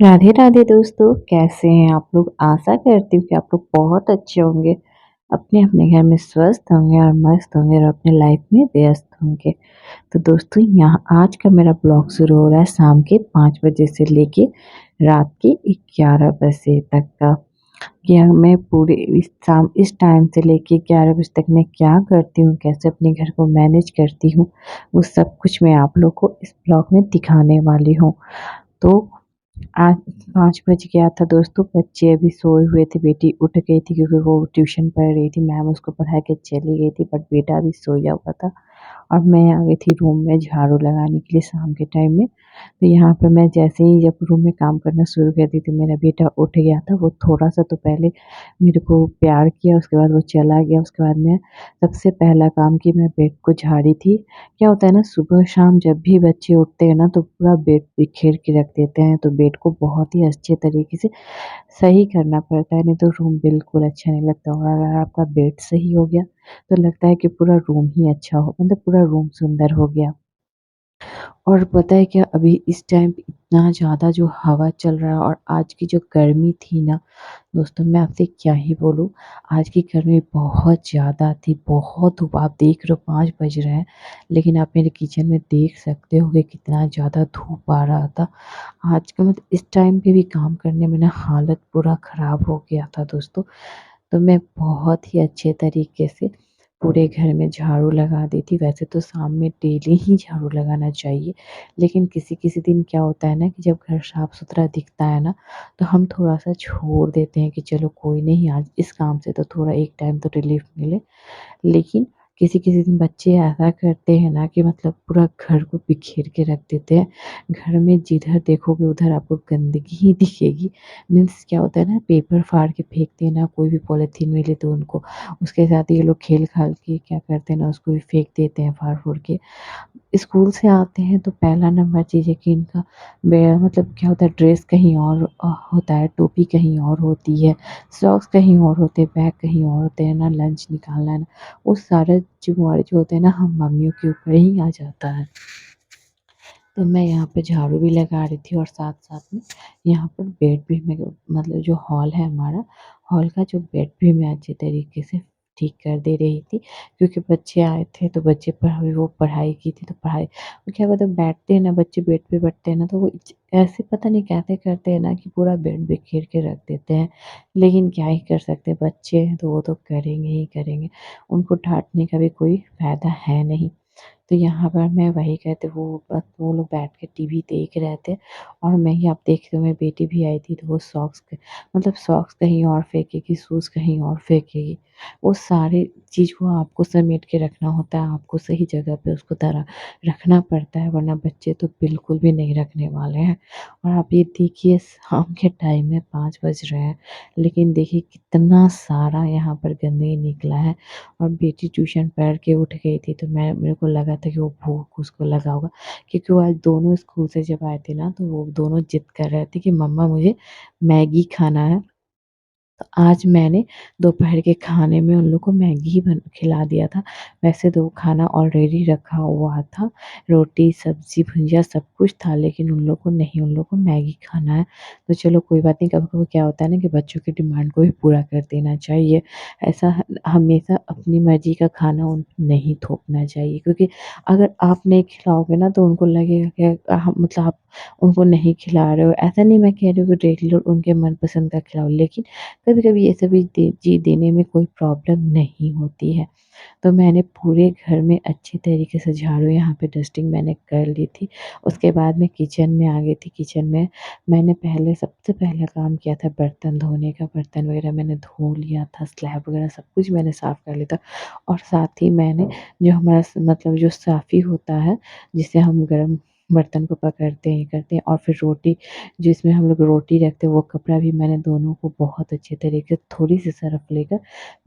राधे राधे दोस्तों, कैसे हैं आप लोग? आशा करती हूँ कि आप लोग बहुत अच्छे होंगे, अपने-अपने घर में स्वस्थ होंगे और मस्त होंगे और अपने लाइफ में व्यस्त होंगे। तो दोस्तों यहाँ आज का मेरा ब्लॉग शुरू हो रहा है शाम के 5 बजे से लेके रात के 11 बजे तक का। कि मैं पूरे इस टाइम से लेके 11 बजे तक मैं क्या करती हूँ, कैसे अपने घर को मैनेज करती हूँ, वो सब कुछ मैं आप लोग को इस ब्लॉग में दिखाने वाली हूँ। तो आज 5 बज गया था दोस्तों, बच्चे अभी सोए हुए थे, बेटी उठ गई थी क्योंकि वो ट्यूशन पढ़ रही थी, मैम उसको पढ़ा के चली गई थी, बट बेटा अभी सोया हुआ था और मैं आ गई थी रूम में झाड़ू लगाने के लिए शाम के टाइम में। तो यहाँ पे मैं जैसे ही जब रूम में काम करना शुरू कर दी तो मेरा बेटा उठ गया था, वो थोड़ा-सा तो पहले मेरे को प्यार किया, उसके बाद वो चला गया, उसके बाद मैं सबसे पहला काम कि मैं बेड को झाड़ी थी। क्या होता है ना, सुबह-शाम जब भी बच्चे उठते हैं ना तो पूरा बेड बिखेर के रख देते हैं, तो बेड को बहुत ही अच्छे तरीके से सही करना पड़ता है, नहीं तो रूम बिल्कुल अच्छा नहीं लगता। और अगर आपका बेड सही हो गया, तो लगता है कि पूरा रूम ही अच्छा हो, मतलब पूरा रूम सुंदर हो गया। और पता है क्या, अभी इस टाइम पे इतना ज़्यादा जो हवा चल रहा है और आज की जो गर्मी थी ना दोस्तों, मैं आपसे क्या ही बोलूँ। आज की गर्मी बहुत ज़्यादा थी, बहुत धूप, आप देख रहे हो 5 बज रहे हैं, लेकिन आप मेरे किचन में देख सकते हो कि कितना ज़्यादा धूप आ रहा था। आज का मतलब इस टाइम पे भी काम करने में ना हालत पूरा ख़राब हो गया था दोस्तों। तो मैं बहुत ही अच्छे तरीके से पूरे घर में झाड़ू लगा दी थी। वैसे तो शाम में डेली ही झाड़ू लगाना चाहिए, लेकिन किसी-किसी दिन क्या होता है ना कि जब घर साफ-सुथरा दिखता है ना, तो हम थोड़ा-सा छोड़ देते हैं कि चलो कोई नहीं, आज इस काम से तो थोड़ा एक टाइम तो रिलीफ़ मिले। लेकिन किसी-किसी दिन बच्चे ऐसा करते हैं ना कि मतलब पूरा घर को बिखेर के रख देते हैं। घर में जिधर देखोगे उधर आपको गंदगी ही दिखेगी। मीन्स क्या होता है ना, पेपर फाड़ के फेंकते हैं ना, कोई भी पॉलीथीन मिले तो उनको उसके साथ ये लोग खेल-खाल के क्या करते हैं ना, उसको भी फेंक देते हैं फाड़-फूड़ के। स्कूल से आते हैं तो पहला नंबर चीज़ है कि इनका मतलब क्या होता है, ड्रेस कहीं और होता है, टोपी कहीं और होती है, सॉक्स कहीं और होते हैं, बैग कहीं और होते हैं, ना लंच निकालना है ना, वो सारा ज़िम्मेवारी जो होता है ना हम मम्मियों के ऊपर ही आ जाता है। तो मैं यहाँ पे झाड़ू भी लगा रही थी और साथ-साथ में यहाँ पर बेड भी मैं मतलब जो हॉल है हमारा, हॉल का जो बेड भी मैं अच्छे तरीके से ठीक कर दे रही थी, क्योंकि बच्चे आए थे तो बच्चे पढ़ाई वो पढ़ाई की थी, तो पढ़ाई वो क्या बोलते हैं, बैठते हैं ना बच्चे बेड पे बैठते हैं ना तो वो ऐसे पता नहीं कैसे करते हैं ना कि पूरा बेड बिखेर के रख देते हैं। लेकिन क्या ही कर सकते हैं, बच्चे हैं तो वो तो करेंगे ही करेंगे, उनको डाँटने का भी कोई फ़ायदा है नहीं। तो यहाँ पर मैं वही कहते वो बस वो लोग बैठ के टीवी देख रहे थे और मैं ही, आप देख रहे हो मेरी बेटी भी आई थी तो वो मतलब सॉक्स कहीं और फेंकेगी, शूज़ कहीं और फेंकेगी। वो सारी चीज़ को आपको समेट के रखना होता है, आपको सही जगह पे उसको धरा रखना पड़ता है, वरना बच्चे तो बिल्कुल भी नहीं रखने वाले हैं। और आप ये देखिए शाम के टाइम में 5 बज रहे हैं, लेकिन देखिए कितना सारा यहाँ पर गंदगी निकला है। और बेटी ट्यूशन पढ़ के उठ गई थी तो मेरे को लगा था कि वो भूख उसको लगा होगा, क्योंकि वो आज दोनों स्कूल से जब आए थे ना तो वो दोनों ज़िद कर रहे थे कि मम्मा मुझे मैगी खाना है। तो आज मैंने दोपहर के खाने में उन लोग को मैगी ही बन खिला दिया था। वैसे तो वो खाना ऑलरेडी रखा हुआ था, रोटी, सब्ज़ी, भुजिया सब कुछ था, लेकिन उन लोग को नहीं, उन लोग को मैगी खाना है। तो चलो कोई बात नहीं, कभी-कभी क्या होता है ना कि बच्चों की डिमांड को भी पूरा कर देना चाहिए। ऐसा हमेशा अपनी मर्ज़ी का खाना उन पे नहीं थोपना चाहिए, क्योंकि अगर आप नहीं खिलाओगे ना तो उनको लगेगा कि मतलब आप उनको नहीं खिला रहे हो। ऐसा नहीं मैं कह रही हूँ कि रेगुलर उनके मनपसंद का खिलाओ, लेकिन कभी-कभी ये सभी चीज़ देने में कोई प्रॉब्लम नहीं होती है। तो मैंने पूरे घर में अच्छी तरीके से झाड़ू, यहाँ पे डस्टिंग मैंने कर ली थी। उसके बाद मैं किचन में आ गई थी। किचन में मैंने पहले सबसे पहला काम किया था बर्तन धोने का। बर्तन वगैरह मैंने धो लिया था, स्लैब वगैरह सब कुछ मैंने साफ़ कर लिया था और साथ ही मैंने जो हमारा मतलब जो साफ़ी होता है, जिससे हम गरम बर्तन को पकड़ते हैं, करते हैं, और फिर रोटी जिसमें हम लोग रोटी रखते हैं, वो कपड़ा भी मैंने दोनों को बहुत अच्छे तरीके से थोड़ी-सी सर्फ़ लेकर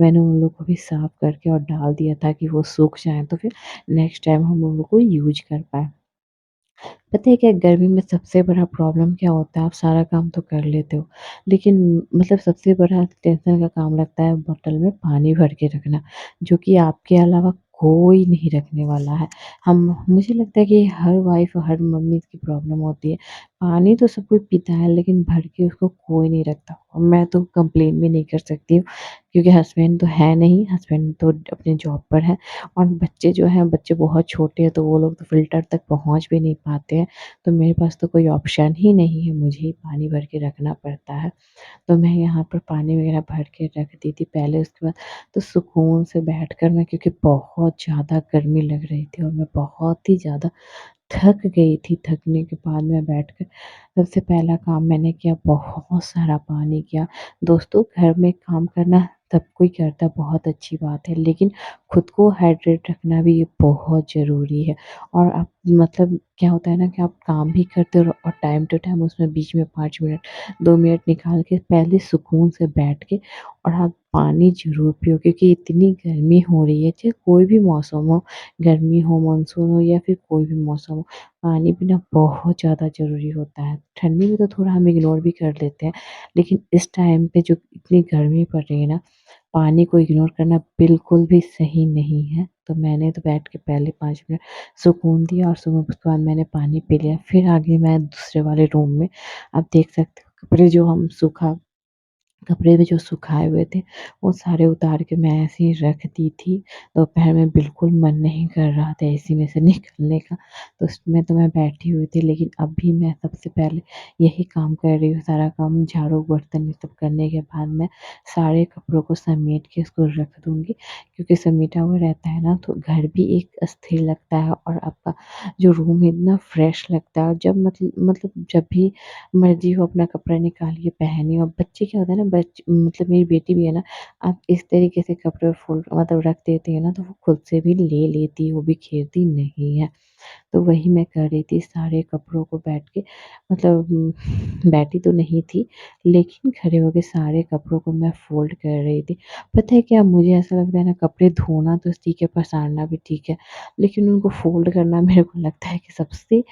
मैंने उन लोग को भी साफ़ करके और डाल दिया ताकि वो सूख जाएँ, तो फिर नेक्स्ट टाइम हम उन लोग को यूज़ कर पाएँ। पता है क्या, गर्मी में सबसे बड़ा प्रॉब्लम क्या होता है, आप सारा काम तो कर लेते हो, लेकिन मतलब सबसे बड़ा टेंशन का काम लगता है बॉटल में पानी भर के रखना, जो कि आपके अलावा कोई नहीं रखने वाला है। हम मुझे लगता है कि हर वाइफ़ और हर मम्मी की प्रॉब्लम होती है। पानी तो सब कोई पीता है लेकिन भर के उसको कोई नहीं रखता और मैं तो कंप्लेन भी नहीं कर सकती हूँ क्योंकि हस्बैंड तो है नहीं, हस्बैंड तो अपने जॉब पर है और बच्चे जो हैं बच्चे बहुत छोटे हैं तो वो लोग तो फ़िल्टर तक पहुँच भी नहीं पाते हैं। तो मेरे पास तो कोई ऑप्शन ही नहीं है, मुझे ही पानी भर के रखना पड़ता है। तो मैं यहाँ पर पानी वगैरह भर के रख दी थी पहले, उसके बाद तो सुकून से बैठकर मैं, क्योंकि बहुत ज़्यादा गर्मी लग रही थी और मैं बहुत ही ज़्यादा थक गई थी, थकने के बाद मैं बैठकर सबसे पहला काम मैंने किया, बहुत सारा पानी किया। दोस्तों, घर में काम करना सब कोई करता है, बहुत अच्छी बात है, लेकिन खुद को हाइड्रेट रखना भी ये बहुत ज़रूरी है। और आप मतलब क्या होता है ना कि आप काम भी करते हो और टाइम टू टाइम उसमें बीच में 5 मिनट, 2 मिनट निकाल के पहले सुकून से बैठ के और आप पानी ज़रूर पियो, क्योंकि इतनी गर्मी हो रही है, चाहे कोई भी मौसम हो, गर्मी हो, मानसून हो या फिर कोई भी मौसम हो, पानी पीना बहुत ज़्यादा ज़रूरी होता है। ठंडी में तो थोड़ा हम इग्नोर भी कर लेते हैं, लेकिन इस टाइम पे जो इतनी गर्मी पड़ रही है ना, पानी को इग्नोर करना बिल्कुल भी सही नहीं है। तो मैंने तो बैठ के पहले 5 मिनट सुकून दिया और सुबह उसके बाद मैंने पानी पी लिया। फिर आ गई मैं दूसरे वाले रूम में। आप देख सकते हो कपड़े जो हम सूखा कपड़े भी जो सुखाए हुए थे, वो सारे उतार के मैं ऐसे ही रख दी थी। दोपहर में बिल्कुल मन नहीं कर रहा था एसी में से निकलने का, तो उसमें तो मैं बैठी हुई थी। लेकिन अभी मैं सबसे पहले यही काम कर रही हूँ, सारा काम झाड़ू, बर्तन ये सब करने के बाद मैं सारे कपड़ों को समेट के उसको रख दूँगी, क्योंकि समेटा हुआ रहता है ना, तो घर भी एक अस्थिर लगता है और आपका जो रूम है इतना फ्रेश लगता है। और जब मतलब जब भी मर्ज़ी हो अपना कपड़ा निकालिए, पहनिए। और बच्चे क्या होता है ना, मतलब मेरी बेटी भी है ना, आप इस तरीके से कपड़े फ़ोल्ड मतलब रख देते हैं ना, तो वो खुद से भी ले लेती है, वो भी घेरती नहीं है। तो वही मैं कर रही थी, सारे कपड़ों को बैठ के मतलब बैठी तो नहीं थी, लेकिन खड़े होके सारे कपड़ों को मैं फ़ोल्ड कर रही थी। पता है क्या, मुझे ऐसा लगता है ना, कपड़े धोना तो ठीक है, पसारना भी ठीक है, लेकिन उनको फ़ोल्ड करना मेरे को लगता है कि सबसे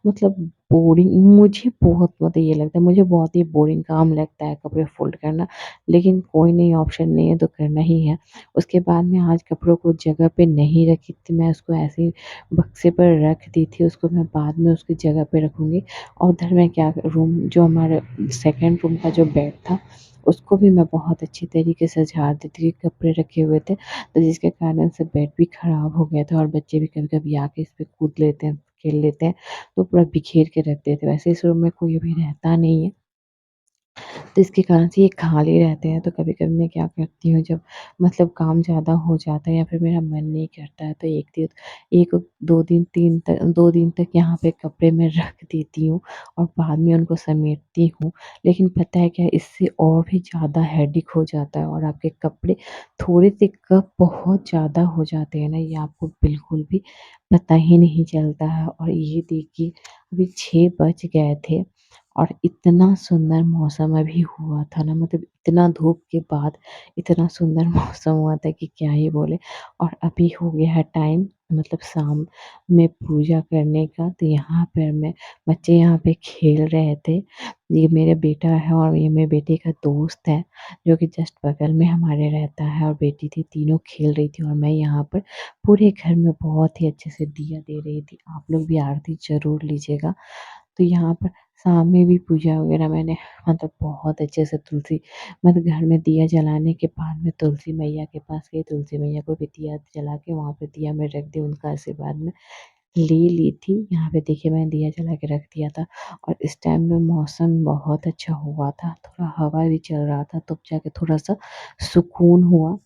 मतलब बोरिंग, मुझे बहुत मतलब ये लगता है, मुझे बहुत ही बोरिंग काम लगता है कपड़े फ़ोल्ड करना, लेकिन कोई नहीं, ऑप्शन नहीं है तो करना ही है। उसके बाद मैं आज कपड़ों को जगह पे नहीं रखी थी, मैं उसको ऐसे ही बक्से पर रख दी थी, उसको मैं बाद में उसकी जगह पे रखूँगी। और उधर मैं क्या रूम जो हमारा सेकंड रूम का जो बेड था, उसको भी मैं बहुत अच्छी तरीके से झाड़ दी थी, कपड़े रखे हुए थे, तो जिसके कारण से बेड भी खराब हो गया था और बच्चे भी कभी-कभी आके इस पे कूद लेते हैं, खेल लेते हैं, तो पूरा बिखेर के रख देते हैं। वैसे इस रूम में कोई अभी रहता नहीं है। तो इसके कारण से ये खाली रहते हैं, तो कभी-कभी मैं क्या करती हूँ, जब मतलब काम ज़्यादा हो जाता है या फिर मेरा मन नहीं करता है, तो 1 दिन 2 दिन तक यहाँ पे कपड़े मैं रख देती हूँ और बाद में उनको समेटती हूँ। लेकिन पता है क्या, इससे और भी ज़्यादा हेडेक हो जाता है और आपके कपड़े थोड़े से कब बहुत ज़्यादा हो जाते हैं ना, ये आपको बिल्कुल भी पता ही नहीं चलता है। और ये देखिए, अभी 6 बज गए थे और इतना सुंदर मौसम अभी हुआ था ना, मतलब इतना धूप के बाद इतना सुंदर मौसम हुआ था कि क्या ही बोले। और अभी हो गया है टाइम, मतलब शाम में पूजा करने का, तो यहाँ पर मैं बच्चे यहाँ पे खेल रहे थे। ये मेरा बेटा है और ये मेरे बेटे का दोस्त है, जो कि जस्ट बगल में हमारे रहता है, और बेटी थी, तीनों खेल रही थी और मैं यहाँ पर पूरे घर में बहुत ही अच्छे से दिया दे रही थी। आप लोग भी आरती ज़रूर लीजिएगा। तो यहाँ पर शाम में भी पूजा वगैरह मैंने मतलब बहुत अच्छे से तुलसी, मतलब घर में दिया जलाने के बाद में तुलसी मैया के पास गई, तुलसी मैया को भी दिया जला के वहाँ पे दिया में रख दी, उनका आशीर्वाद में ले ली थी। यहाँ पे देखिए मैंने दिया जला के रख दिया था और इस टाइम में मौसम बहुत अच्छा हुआ था, थोड़ा हवा भी चल रहा था, तब जाके थोड़ा-सा सुकून हुआ।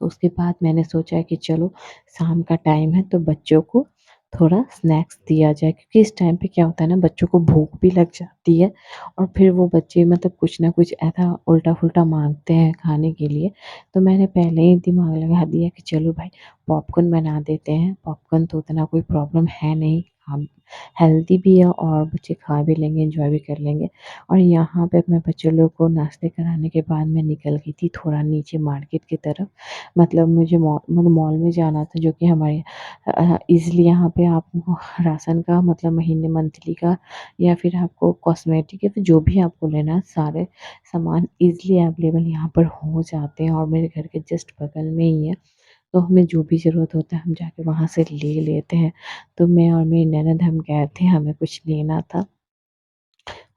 तो उसके बाद मैंने सोचा कि चलो शाम का टाइम है तो बच्चों को थोड़ा स्नैक्स दिया जाए, क्योंकि इस टाइम पे क्या होता है ना, बच्चों को भूख भी लग जाती है और फिर वो बच्चे मतलब कुछ ना कुछ ऐसा उल्टा-फुल्टा माँगते हैं खाने के लिए। तो मैंने पहले ही दिमाग लगा दिया कि चलो भाई पॉपकॉर्न बना देते हैं, पॉपकॉर्न तो उतना कोई प्रॉब्लम है नहीं, हम हेल्दी भी है और बच्चे खा भी लेंगे, एन्जॉय भी कर लेंगे। और यहाँ पे मैं बच्चे लोग को नाश्ते कराने के बाद मैं निकल गई थी थोड़ा नीचे मार्केट की तरफ। मतलब मुझे मॉल में जाना था, जो कि हमारे ईज़िली यहाँ पे आपको राशन का मतलब महीने मंथली का या फिर आपको कॉस्मेटिक या फिर जो भी आपको लेना है, सारे सामान ईज़िली अवेलेबल यहाँ पर हो जाते हैं और मेरे घर के जस्ट बगल में ही है। तो हमें जो भी ज़रूरत होता है हम जाके वहाँ से ले लेते हैं। तो मैं और मेरी ननद हम गए थे, हमें कुछ लेना था।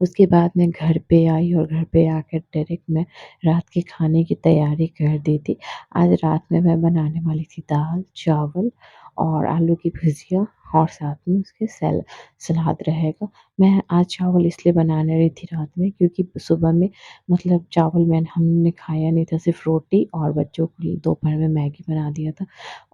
उसके बाद मैं घर पे आई और घर पे आकर डायरेक्ट मैं रात के खाने की तैयारी कर दी थी। आज रात में मैं बनाने वाली थी दाल, चावल और आलू की भुजिया और साथ में उसके सलाद रहेगा। मैं आज चावल इसलिए बनाने रही थी रात में क्योंकि सुबह में मतलब चावल हमने खाया नहीं था, सिर्फ़ रोटी और बच्चों के लिए दोपहर में मैगी बना दिया था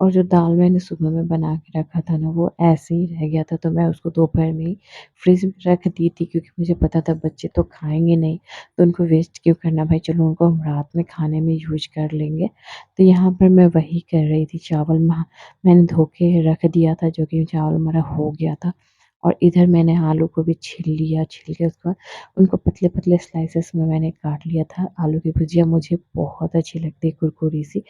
और जो दाल मैंने सुबह में बना के रखा था ना, वो ऐसे ही रह गया था, तो मैं उसको दोपहर में ही फ्रिज में रख दी थी क्योंकि मुझे पता था बच्चे तो खाएँगे नहीं, तो उनको वेस्ट क्यों करना भाई, चलो उनको हम रात में खाने में यूज़ कर लेंगे। तो यहाँ पर मैं वही कर रही थी, चावल मैंने धो के रख दिया था जो कि चावल हमारा हो गया था और इधर मैंने आलू को भी छील लिया, छील के उसके बाद उनको पतले-पतले स्लाइसेस में मैंने काट लिया था। आलू की भुजिया मुझे बहुत अच्छी लगती है कुरकुरी सी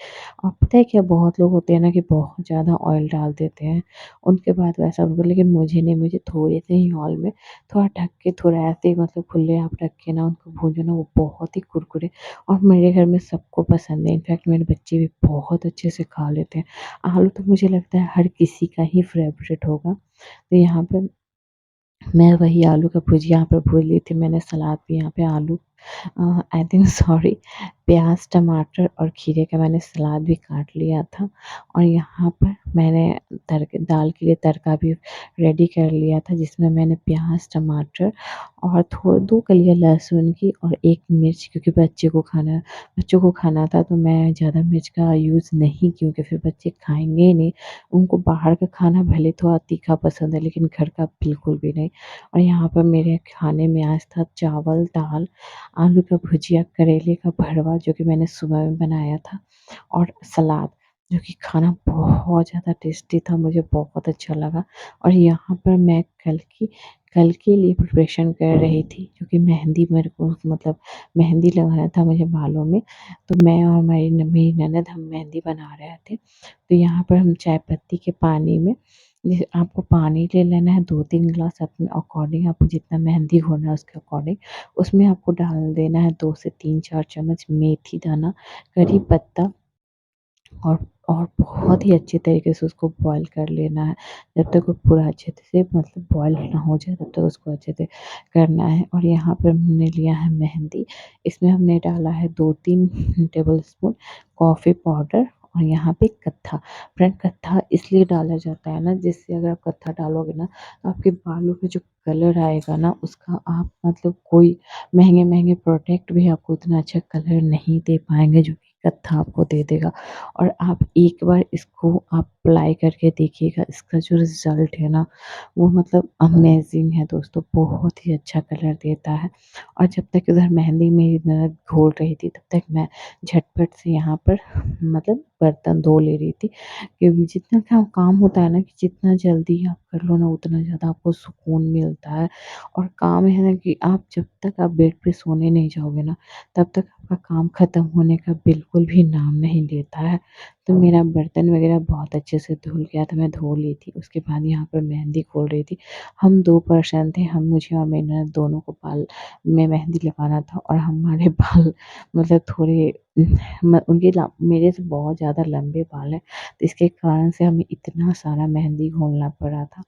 और पता है क्या, बहुत लोग होते हैं ना कि बहुत ज़्यादा ऑयल डाल देते हैं, उनके बाद वैसा होगा, लेकिन मुझे नहीं, मुझे थोड़े से ही ऑयल में थोड़ा ढक के थोड़ा ऐसे ही मतलब खुले आप रख के ना उनको भूनो ना, वो बहुत ही कुरकुरे और मेरे घर में सबको पसंद है। इनफैक्ट मेरे बच्चे भी बहुत अच्छे से खा लेते हैं। आलू तो मुझे लगता है हर किसी का ही फ़ेवरेट होगा। तो यहाँ पे मैं वही आलू का भुजिया यहाँ पे भून ली थी, मैंने सलाद भी यहाँ पे आलू आई थिंक सॉरी प्याज़, टमाटर और खीरे का मैंने सलाद भी काट लिया था और यहाँ पर मैंने दाल के लिए तड़का भी रेडी कर लिया था जिसमें मैंने प्याज़, टमाटर और 2 कलियाँ लहसुन की और 1 मिर्च क्योंकि बच्चों को खाना था तो मैं ज़्यादा मिर्च का यूज़ नहीं, क्योंकि फिर बच्चे खाएँगे ही नहीं। उनको बाहर का खाना भले थोड़ा तीखा पसंद है लेकिन घर का बिल्कुल भी नहीं। और यहाँ पर मेरे खाने में आज था चावल, दाल, आलू का भुजिया, करेले का भरवा जो कि मैंने सुबह में बनाया था और सलाद जो कि खाना बहुत ज़्यादा टेस्टी था, मुझे बहुत अच्छा लगा। और यहाँ पर मैं कल के लिए प्रिपरेशन कर रही थी क्योंकि मेहंदी मेरे को मतलब मेहंदी लगाना था मुझे बालों में, तो मैं और मेरी ननद हम मेहंदी बना रहे थे। तो यहाँ पर हम चाय पत्ती के पानी में जैसे आपको पानी ले लेना है 2-3 ग्लास अपने अकॉर्डिंग, आपको जितना मेहंदी घोलना है उसके अकॉर्डिंग। उसमें आपको डाल देना है 2 से 3-4 चम्मच मेथी दाना, करी पत्ता और बहुत ही अच्छे तरीके से उसको बॉयल कर लेना है। जब तक वो पूरा अच्छे से मतलब बॉयल ना हो जाए तब तक उसको अच्छे से करना है। और यहाँ पर हमने लिया है मेहंदी, इसमें हमने डाला है 2-3 टेबलस्पून कॉफ़ी पाउडर और यहाँ पे कत्था। फ्रेंड कत्था इसलिए डाला जाता है ना, जिससे अगर आप कत्था डालोगे ना तो आपके बालों पे जो कलर आएगा ना उसका आप मतलब कोई महँगे-महँगे प्रोडक्ट भी आपको उतना अच्छा कलर नहीं दे पाएँगे जो कि कत्था आपको दे देगा। और आप एक बार इसको आप अप्लाई करके देखिएगा, इसका जो रिज़ल्ट है ना वो मतलब अमेज़िंग है दोस्तों, बहुत ही अच्छा कलर देता है। और जब तक उधर मेहंदी मेरी ननद घोल रही थी तब तक मैं झटपट से यहाँ पर मतलब बर्तन धो ले रही थी। क्योंकि जितना काम होता है ना कि जितना जल्दी आप कर लो ना उतना ज़्यादा आपको सुकून मिलता है। और काम है ना कि आप जब तक आप बेड पे सोने नहीं जाओगे ना तब तक आपका काम ख़त्म होने का बिल्कुल भी नाम नहीं लेता है। तो मेरा बर्तन वग़ैरह बहुत अच्छे से धुल गया था, मैं धो ली थी। उसके बाद यहाँ पर मेहंदी खोल रही थी। हम 2 पर्सन थे, मुझे और मेरी ननद दोनों को बाल में मेहंदी लगाना था और हमारे बाल मतलब थोड़े म उनके ला मेरे से बहुत ज़्यादा लंबे बाल हैं, तो इसके कारण से हमें इतना सारा मेहंदी घोलना पड़ा था।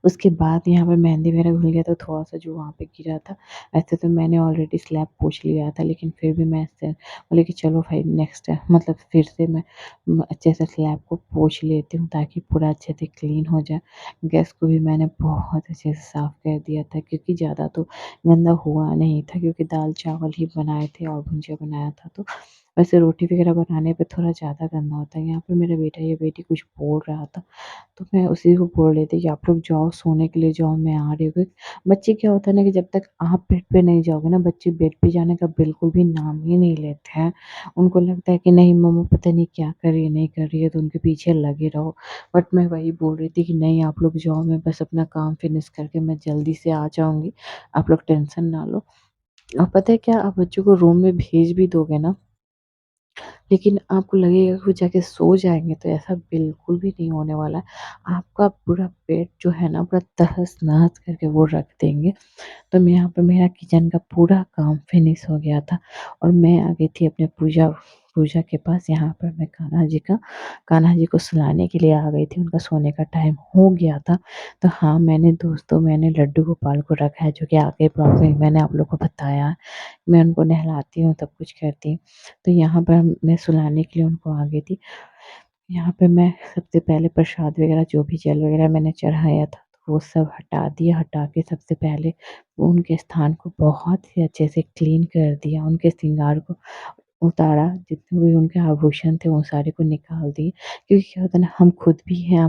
उसके बाद यहाँ पे मेहंदी मेरा घुल गया था, थोड़ा-सा जो वहाँ पे गिरा था। वैसे तो मैंने ऑलरेडी स्लैब पोंछ लिया था, लेकिन फिर भी मैं ऐसे बोली कि चलो भाई नेक्स्ट टाइम मतलब फिर से मैं अच्छे से स्लैब को पोंछ लेती हूँ ताकि पूरा अच्छे से क्लीन हो जाए। गैस को भी मैंने बहुत अच्छे से साफ़ कर दिया था क्योंकि ज़्यादा तो गंदा हुआ नहीं था क्योंकि दाल-चावल ही बनाए थे और भुजिया बनाया था, तो वैसे रोटी वगैरह बनाने पे थोड़ा ज़्यादा गंदा होता है। यहाँ पे मेरा बेटा या बेटी कुछ बोल रहा था, तो मैं उसी को बोल रही थी कि आप लोग जाओ सोने के लिए जाओ, मैं आ रही हूँ। बच्चे क्या होता है ना कि जब तक आप बेड पे नहीं जाओगे ना बच्चे बेड पे जाने का बिल्कुल भी नाम ही नहीं लेते हैं। उनको लगता है कि नहीं मम्मा पता नहीं क्या कर रही है, नहीं कर रही है, तो उनके पीछे लगे रहो। बट मैं वही बोल रही थी कि नहीं आप लोग जाओ, मैं बस अपना काम फिनिश करके मैं जल्दी से आ जाऊँगी। आप लोग टेंशन ना लो। और पता है क्या, आप बच्चों को रूम में भेज भी दोगे ना लेकिन आपको लगेगा कि वो जाके सो जाएँगे, तो ऐसा बिल्कुल भी नहीं होने वाला है। आपका पूरा पेट जो है ना पूरा तहस-नहस करके वो रख देंगे। तो मैं यहाँ पे मेरा किचन का पूरा काम फिनिश हो गया था और मैं आ गई थी अपने पूजा पूजा के पास यहाँ पर मैं कान्हा जी को सुलाने के लिए आ गई थी, उनका सोने का टाइम हो गया था। तो हाँ, मैंने लड्डू गोपाल को रखा है, जो कि आगे ब्लॉग में मैंने आप लोगों को बताया है। मैं उनको नहलाती हूँ, सब कुछ करती हूँ। तो यहाँ पर मैं सुलाने के लिए उनको आ गई थी। यहाँ पे मैं सबसे पहले प्रसाद वगैरह जो भी जल वगैरह मैंने चढ़ाया था, तो वो सब हटा दिया। हटा के सबसे पहले उनके स्थान को बहुत ही अच्छे से क्लीन कर दिया, उनके श्रृंगार को उतारा, जितने भी उनके आभूषण थे वो सारे को निकाल दिए। क्योंकि क्या होता है ना, हम खुद भी हैं,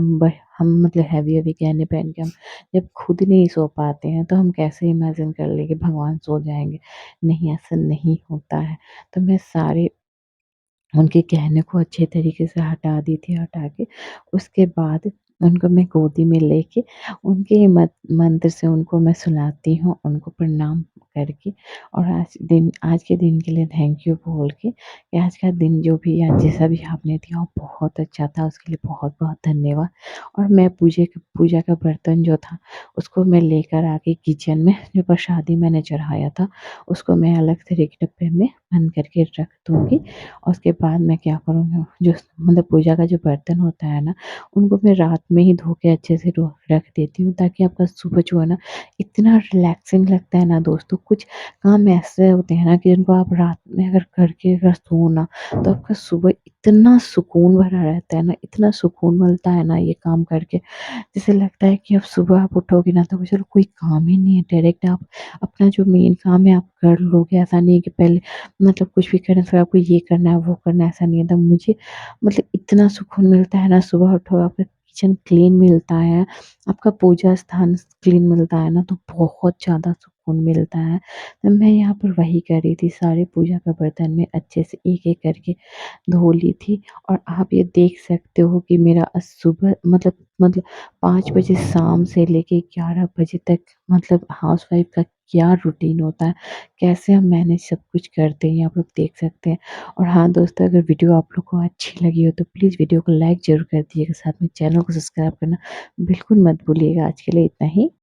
हम मतलब हेवी-हेवी गहने पहन के हम जब खुद नहीं सो पाते हैं, तो हम कैसे इमेजिन कर लें कि भगवान सो जाएँगे। नहीं, ऐसा नहीं होता है। तो मैं सारे उनके कहने को अच्छे तरीके से हटा दी थी। हटा के उसके बाद उनको मैं गोदी में लेके उनके मंत्र से उनको मैं सुलाती हूँ, उनको प्रणाम करके और आज के दिन के लिए थैंक यू बोल के कि आज का दिन जो भी या जैसा भी आपने दिया वो बहुत अच्छा था, उसके लिए बहुत-बहुत धन्यवाद। और मैं पूजा का बर्तन जो था उसको मैं लेकर आ गई किचन में, जो प्रसादी मैंने चढ़ाया था उसको मैं अलग से एक डब्बे में बंद करके रख दूँगी। और उसके बाद मैं क्या करूँगी, जो मतलब पूजा का जो बर्तन होता है ना, उनको मैं रात में ही धो के अच्छे से रख देती हूँ, ताकि आपका सुबह जो है ना, इतना रिलैक्सिंग लगता है ना दोस्तों। कुछ काम ऐसे होते हैं ना कि जिनको आप रात में अगर करके अगर सो ना, तो आपका सुबह इतना सुकून भरा रहता है ना, इतना सुकून मिलता है ना ये काम करके। जैसे लगता है कि अब सुबह आप उठोगे ना, तो चलो कोई काम ही नहीं है, डायरेक्ट आप अपना जो मेन काम है आप कर लोगे। ऐसा नहीं है कि पहले मतलब कुछ भी करना, फिर आपको ये करना है, वो करना है, ऐसा नहीं है। तो मुझे मतलब इतना सुकून मिलता है ना, सुबह उठो आपका किचन क्लीन मिलता है, आपका पूजा स्थान क्लीन मिलता है ना, तो बहुत ज़्यादा सुकून मिलता है। तो मैं यहाँ पर वही कर रही थी, सारे पूजा का बर्तन में अच्छे से एक-एक करके धो ली थी। और आप ये देख सकते हो कि मेरा सुबह मतलब 5 बजे शाम से लेके 11 बजे तक मतलब हाउसवाइफ़ का क्या रूटीन होता है, कैसे हम मैनेज सब कुछ करते हैं, आप लोग देख सकते हैं। और हाँ दोस्तों, अगर वीडियो आप लोग को अच्छी लगी हो तो प्लीज़ वीडियो को लाइक ज़रूर कर दीजिएगा, साथ में चैनल को सब्सक्राइब करना बिल्कुल मत भूलिएगा। आज के लिए इतना ही।